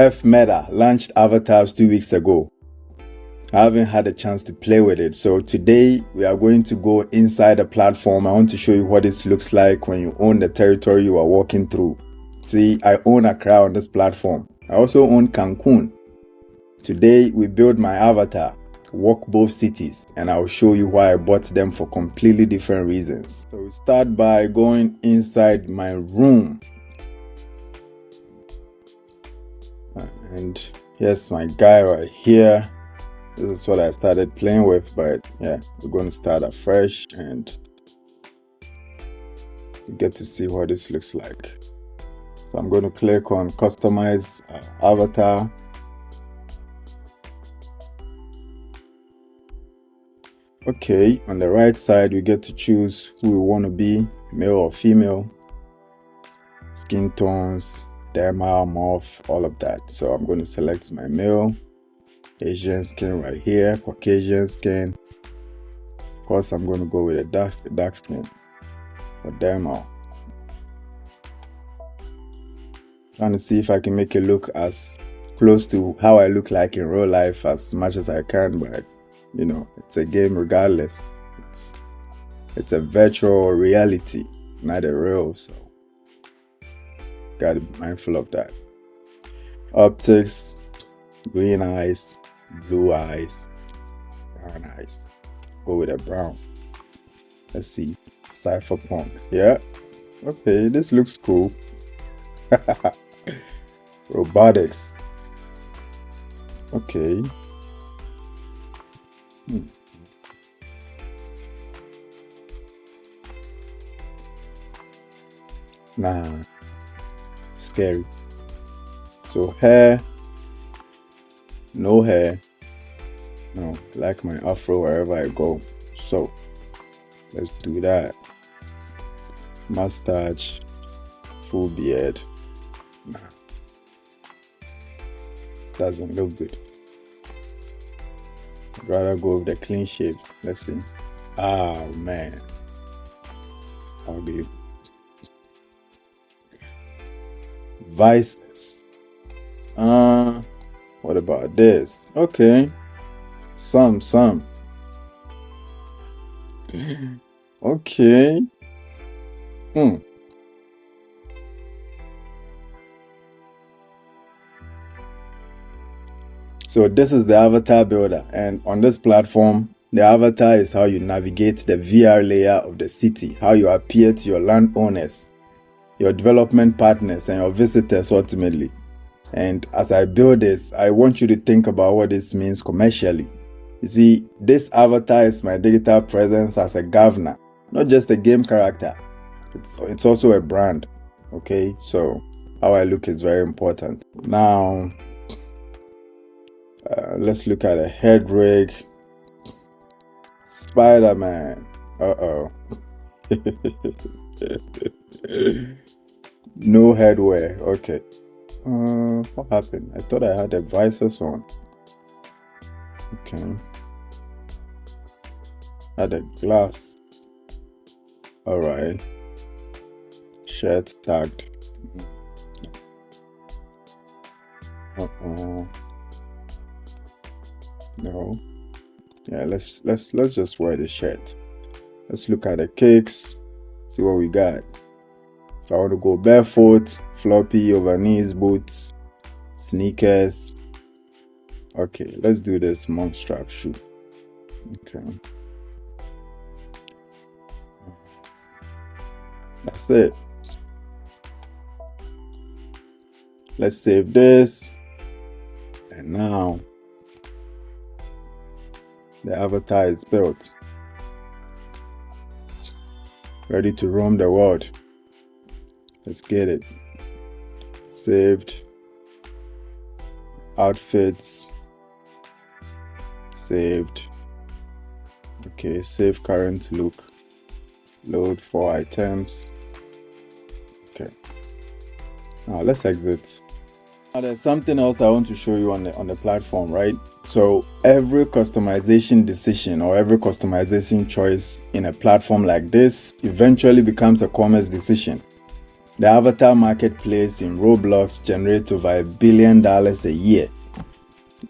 EarthMeta launched avatars 2 weeks ago. I haven't had a chance to play with it, so today we are going to go inside the platform. I want to show you what this looks like when you own the territory you are walking through. See, I own Accra on this platform. I also own Cancun. Today we build my avatar, walk both cities, and I'll show you why I bought them for completely different reasons. So we start by going inside my room. And here's my guy right here. This is what I started playing with, but yeah, we're going to start afresh and you get to see what this looks like. So I'm going to click on customize avatar. Okay, on the right side, we get to choose who we want to be, male or female, skin tones, dermal, morph, all of that. So I'm going to select my male, Asian skin right here, Caucasian skin. Of course, I'm going to go with a dark skin for dermal. Trying to see if I can make it look as close to how I look like in real life as much as I can, but you know, it's a game regardless. It's a virtual reality, not a real, so gotta be mindful of that. Optics, green eyes, blue eyes, brown eyes. Go with a brown. Let's see, cypherpunk. Yeah, okay, this looks cool. Robotics. Okay. Nah, scary. So hair, no hair. No, like my afro wherever I go. So let's do that. Mustache, full beard. Nah, doesn't look good. I'd rather go with the clean shave. Let's see. Oh man, ugly. Vices. What about this? Okay, some. Okay. So this is the avatar builder, and on this platform, the avatar is how you navigate the VR layer of the city, how you appear to your landowners, your development partners, and your visitors ultimately. And as I build this, I want you to think about what this means commercially. You see, this avatar is my digital presence as a governor, not just a game character. It's also a brand. Okay, so how I look is very important. Now, let's look at a head rig. Spider-Man. Uh-oh. No headwear. Okay. What happened? I thought I had the visors on. Okay. Had a glass. Alright. Shirt tagged. Uh-oh. No. Yeah, let's just wear the shirt. Let's look at the kicks. See what we got. If I want to go barefoot, floppy, over knees, boots, sneakers. Okay, let's do this monk strap shoe. Okay. That's it. Let's save this. And now the avatar is built. Ready to roam the world. Let's get it. Saved. Outfits. Saved. Okay, save current look. Load 4 items. Okay. Now let's exit. Now there's something else I want to show you on the platform, right? So every customization decision or every customization choice in a platform like this eventually becomes a commerce decision. The avatar marketplace in Roblox generates over $1 billion a year.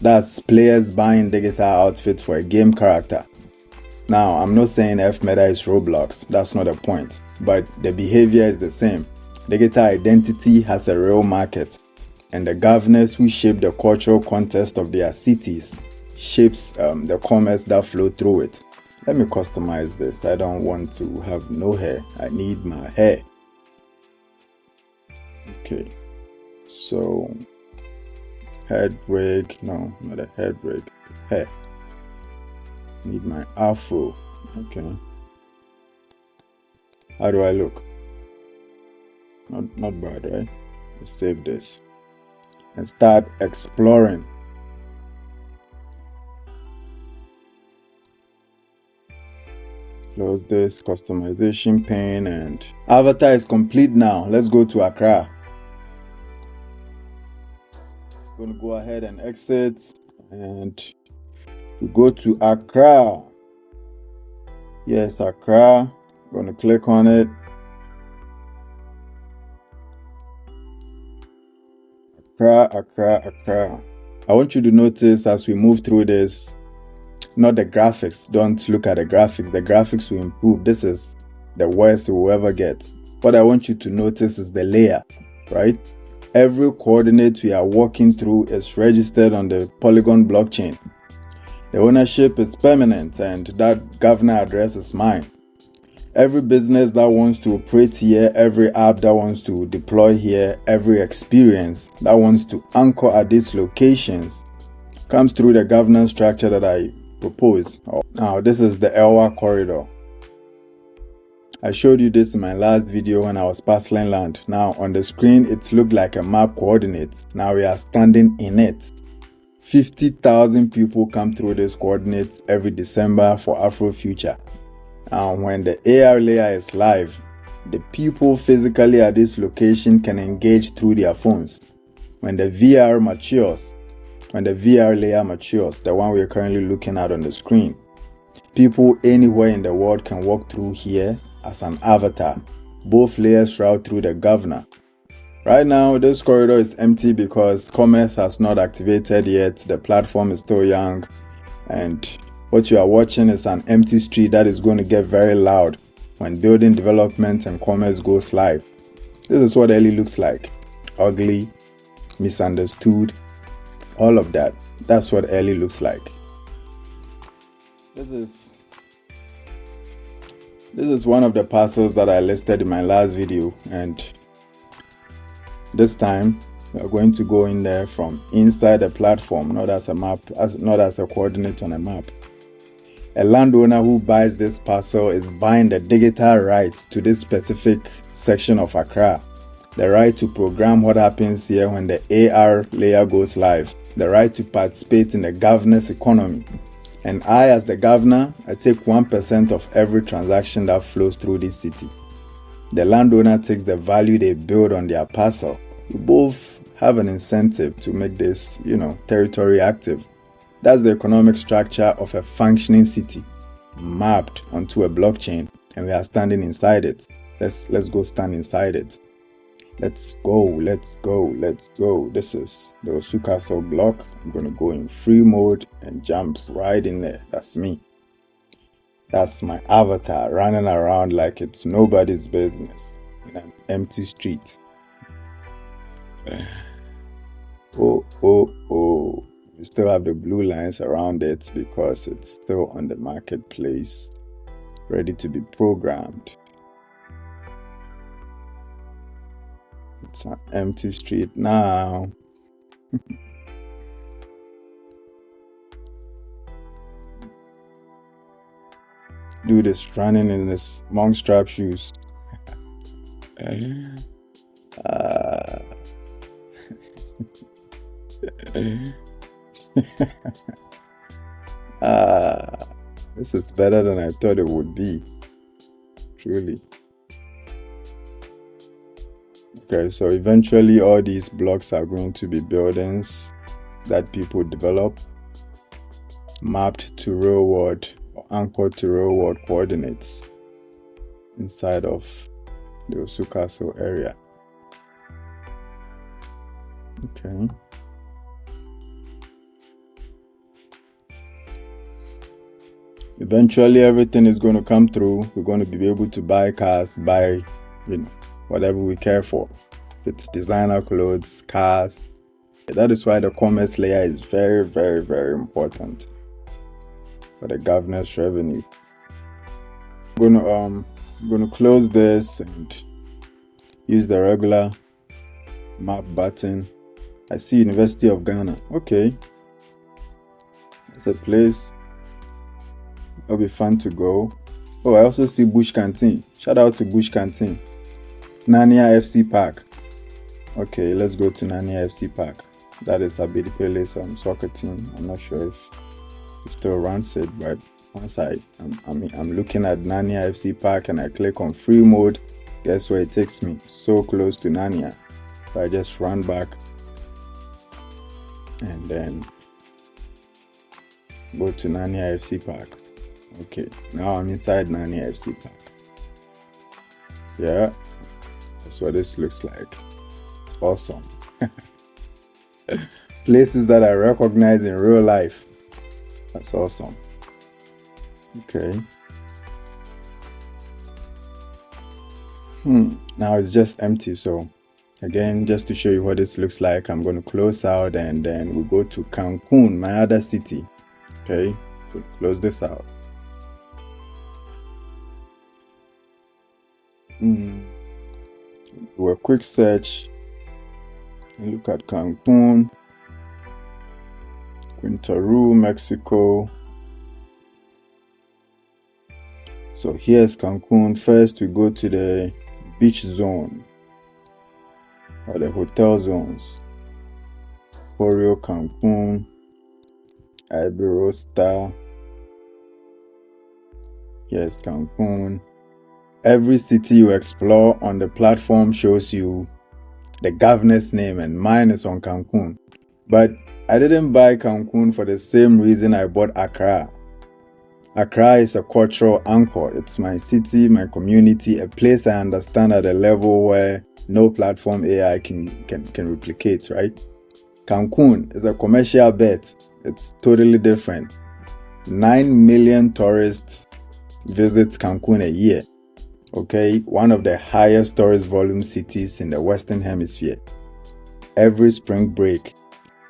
That's players buying digital outfits for a game character. Now, I'm not saying EarthMeta is Roblox, that's not the point, but the behavior is the same. Digital identity has a real market, and the governors who shape the cultural context of their cities shapes the commerce that flow through it. Let me customize this. I don't want to have no hair. I need my hair. Okay, so head rig, no, not a head rig, hair. Need my afro. Okay, how do I look? Not bad, right? Let's save this and start exploring. Close this customization pane, and avatar is complete now. Let's go to Accra. Going to go ahead and exit, and we go to Accra. Yes, Accra. Going to click on it. Accra. I want you to notice as we move through this, not the graphics. Don't look at the graphics. The graphics will improve. This is the worst we'll ever get. What I want you to notice is the layer, right? Every coordinate we are walking through is registered on the Polygon blockchain. The ownership is permanent, and that governor address is mine. Every business that wants to operate here, every app that wants to deploy here, every experience that wants to anchor at these locations comes through the governance structure that I propose. Now, this is the ELWA corridor. I showed you this in my last video when I was parceling land. Now, on the screen, it looked like a map coordinates. Now we are standing in it. 50,000 people come through these coordinates every December for Afrofuture. And when the AR layer is live, the people physically at this location can engage through their phones. When the VR layer matures, the one we're currently looking at on the screen, people anywhere in the world can walk through here as an avatar. Both layers route through the governor. Right now, this corridor is empty because commerce has not activated yet. The platform is still young, and what you are watching is an empty street that is going to get very loud when building development and commerce goes live. This is what early looks like. Ugly, misunderstood, all of that. That's what early looks like. This is one of the parcels that I listed in my last video, and this time we are going to go in there from inside the platform, not as a map, not as a coordinate on a map. A landowner who buys this parcel is buying the digital rights to this specific section of Accra. The right to program what happens here when the AR layer goes live. The right to participate in the governor's economy. And I, as the governor, I take 1% of every transaction that flows through this city. The landowner takes the value they build on their parcel. We both have an incentive to make this, territory active. That's the economic structure of a functioning city, mapped onto a blockchain, and we are standing inside it. Let's go stand inside it. Let's go. This is the Osukaso block. I'm gonna go in free mode and jump right in there. That's me. That's my avatar running around like it's nobody's business in an empty street. Oh. We still have the blue lines around it because it's still on the marketplace, ready to be programmed. It's an empty street now. Dude is running in his monk strap shoes. This is better than I thought it would be. Truly. Okay, so eventually all these blocks are going to be buildings that people develop, mapped to real world or anchored to real world coordinates inside of the Osukaso area. Okay. Eventually, everything is going to come through. We're going to be able to buy cars, buy, whatever we care for. If it's designer clothes, cars. That is why the commerce layer is very, very, very important for the governance revenue. I'm gonna close this and use the regular map button. I see University of Ghana. Okay. It's a place. It'll be fun to go. Oh, I also see Bush Canteen. Shout out to Bush Canteen. Nania FC Park. Okay, let's go to Nania FC Park. That is Abedi Pele's soccer team. I'm not sure if it still runs it, but once I'm looking at Nania FC Park and I click on free mode, guess where it takes me? So close to Nania. So I just run back and then go to Nania FC Park. Okay, now I'm inside Nania FC Park. Yeah, that's what this looks like. It's awesome. Places that I recognize in real life. That's awesome. Okay. Now it's just empty. So again, just to show you what this looks like, I'm going to close out and then we go to Cancun, my other city. Okay, we'll close this out. Do a quick search and look at Cancun, Quintana Roo, Mexico. So here's Cancun. First, we go to the beach zone or the hotel zones. Oreo, Cancun, Iberosta. Here's Cancun. Every city you explore on the platform shows you the governor's name, and mine is on Cancun. But I didn't buy Cancun for the same reason I bought Accra. Accra is a cultural anchor. It's my city, my community, a place I understand at a level where no platform AI can replicate, right? Cancun is a commercial bet. It's totally different. 9 million tourists visit Cancun a year. Okay, one of the highest tourist volume cities in the Western Hemisphere. Every spring break,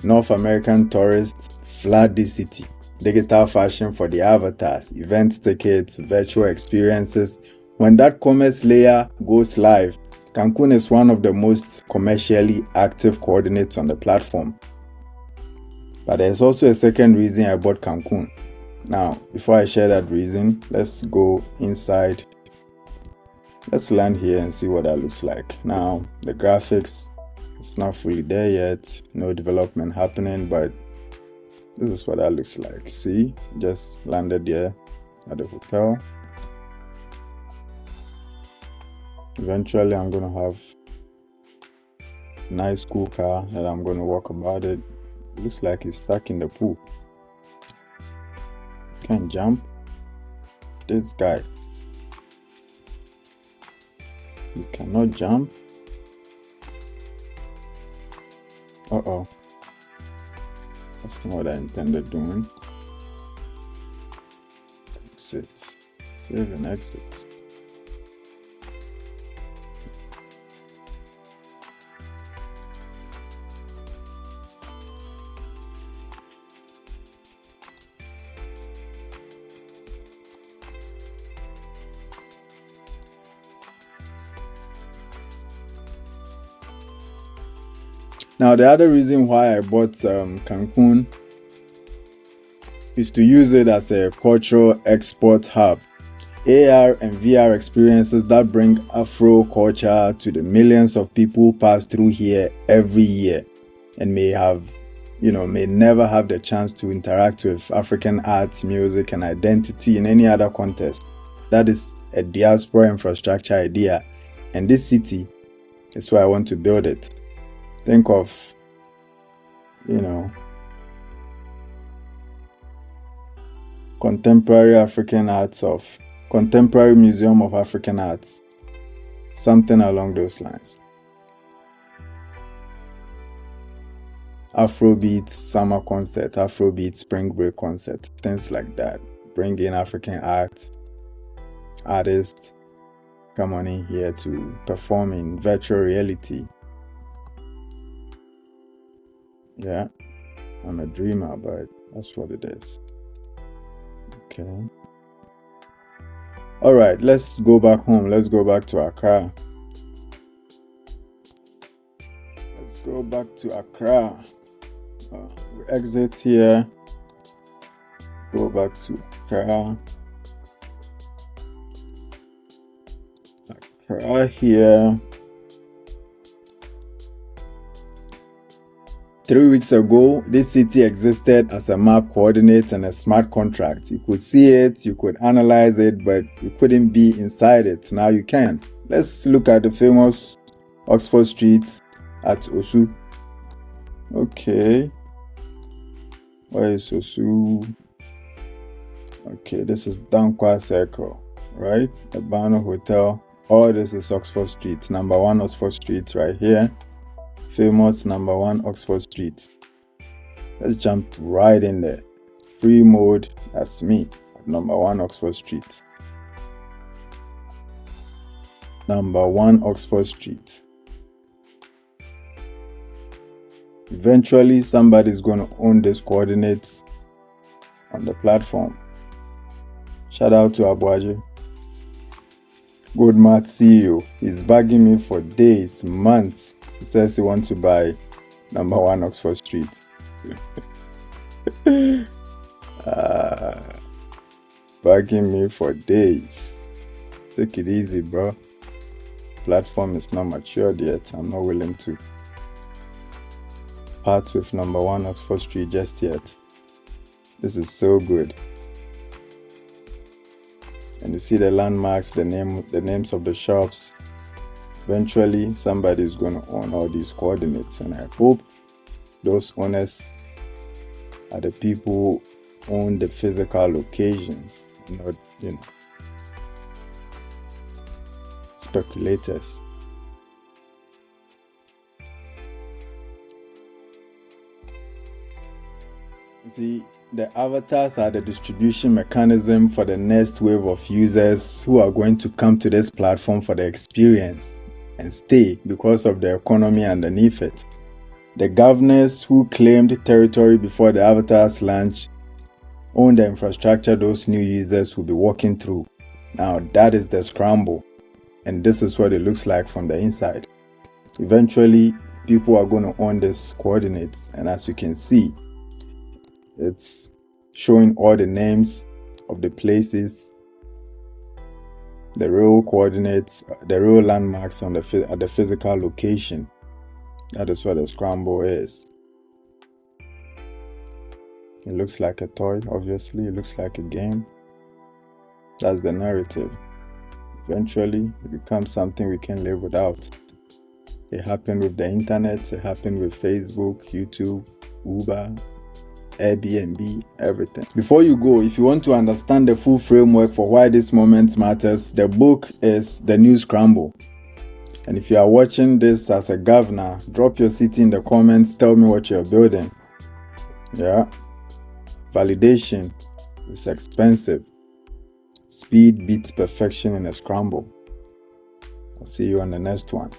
North American tourists flood the city. Digital fashion for the avatars, event tickets, virtual experiences. When that commerce layer goes live, Cancun is one of the most commercially active coordinates on the platform. But there's also a second reason I bought Cancun. Now, before I share that reason, let's go inside. Let's land here and see what that looks like. Now, the graphics, it's not fully there yet. No development happening, but this is what that looks like. See, just landed there at the hotel. Eventually, I'm going to have a nice cool car and I'm going to walk about it. It looks like it's stuck in the pool. Can't jump. This guy. You cannot jump. Uh-oh. That's not what I intended doing. Exit. Save and exit. Now, the other reason why I bought Cancun is to use it as a cultural export hub. AR and VR experiences that bring Afro culture to the millions of people who pass through here every year and may never have the chance to interact with African arts, music, and identity in any other context. That is a diaspora infrastructure idea, and this city is where I want to build it. Think of, contemporary Museum of African Arts, something along those lines. Afrobeat summer concert, Afrobeat spring break concert, things like that. Bring in African artists come on in here to perform in virtual reality. Yeah, I'm a dreamer, but that's what it is. Okay. All right, let's go back home. Let's go back to Accra. Let's go back to Accra. We exit here. Go back to Accra. Accra here. 3 weeks ago, this city existed as a map coordinate and a smart contract. You could see it, you could analyze it, but you couldn't be inside it. Now you can. Let's look at the famous Oxford Street at Osu. Okay. Where is Osu? Okay, this is Dankwa Circle, right? The Bano Hotel. Oh, this is Oxford Street. Number 1 Oxford Street right here. Famous number 1 Oxford Street. Let's jump right in there. Free mode, that's me at number 1 Oxford Street. Number 1 Oxford Street. Eventually, somebody's going to own these coordinates on the platform. Shout out to Abuaje. Good Math CEO. He's bugging me for days, months. He says he wants to buy number 1 Oxford Street. Bugging me for days. Take it easy, bro. Platform is not matured yet. I'm not willing to part with number 1 Oxford Street just yet. This is so good. And you see the landmarks, the names of the shops. Eventually, somebody is going to own all these coordinates, and I hope those owners are the people who own the physical locations, not, speculators. You see, the avatars are the distribution mechanism for the next wave of users who are going to come to this platform for the experience and stay because of the economy underneath it. The governors who claimed territory before the avatars launch own the infrastructure those new users will be walking through. Now that is the Scramble, and this is what it looks like from the inside. Eventually, people are going to own these coordinates, and as you can see, it's showing all the names of the places, the real coordinates, the real landmarks at the physical location. That is what a Scramble is. It looks like a toy, obviously. It looks like a game. That's the narrative. Eventually, it becomes something we can live without. It happened with the internet. It happened with Facebook, YouTube, Uber, Airbnb, everything. Before you go, if you want to understand the full framework for why this moment matters, the book is The New Scramble. And if you are watching this as a governor, drop your city in the comments, tell me what you're building. Yeah. Validation is expensive. Speed beats perfection in a scramble. I'll see you on the next one.